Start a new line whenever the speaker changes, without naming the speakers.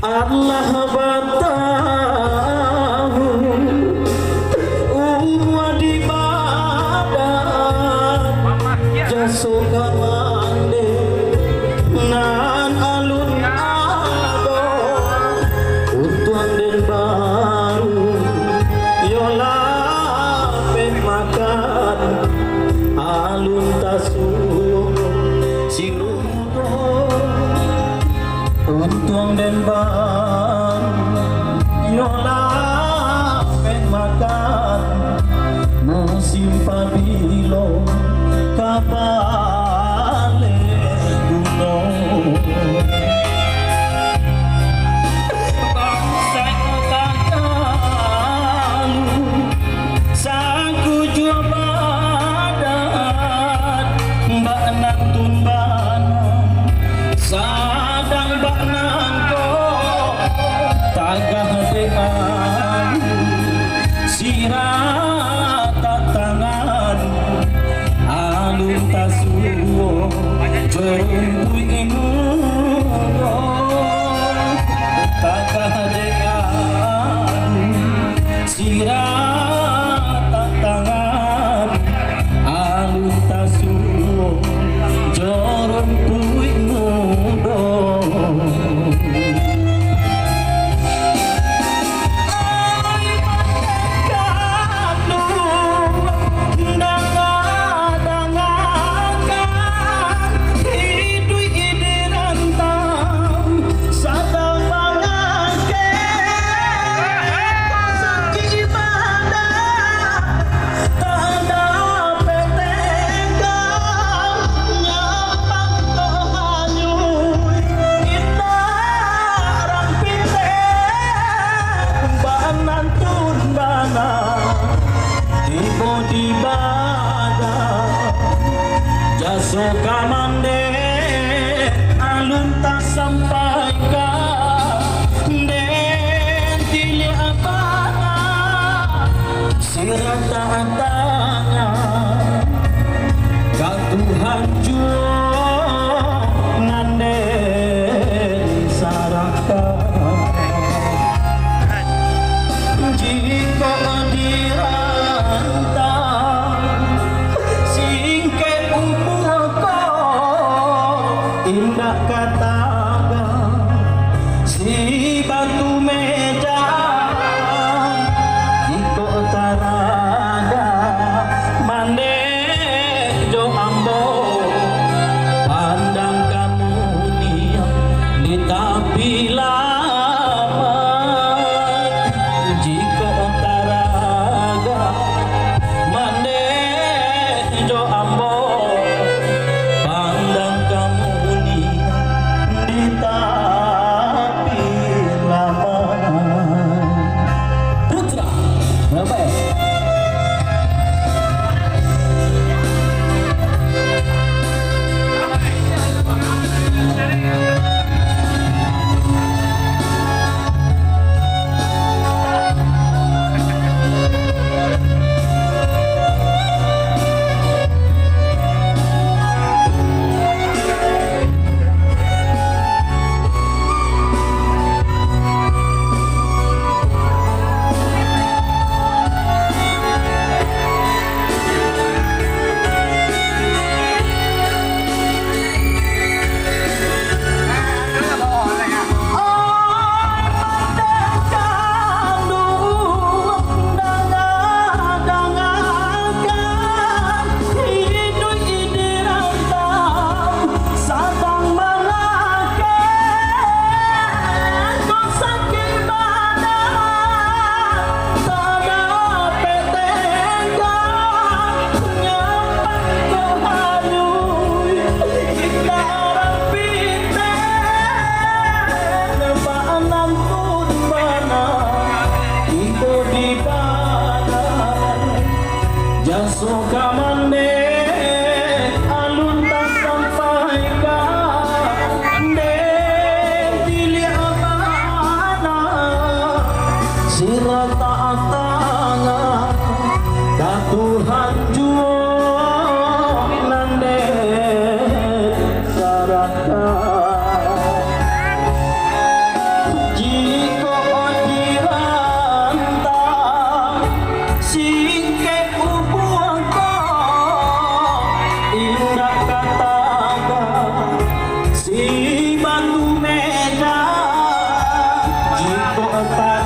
Allah batahu wadi badan jasuka mande nan alun ado utuan den baru yola pen makan alun tasu siludo untung den bang yola pen makan musim pabilo kapale gunung bangsa kakalu sangku jua badan mbak nantun banam sadang mbak nangko tagah dean sirata tangan alun tasuo jorumpu inuno tagah dean sirata tangan alun tasuo jorumpu inuno jasuka mande alun tak sampai ka den tili abana sirata antanya ka Tuhan juo ngande saraka jika dirantang singke indah kataga si batu meja iko taraga mande jo ambo pandang kamu dia di tapi lama jiko taraga mande jo ambo pandang kamu tapi lama putra berapa ya? Jasuka mande alun tak sampai ka ande pilih abana sirata tangan ka Tuhan juo nande saraka tak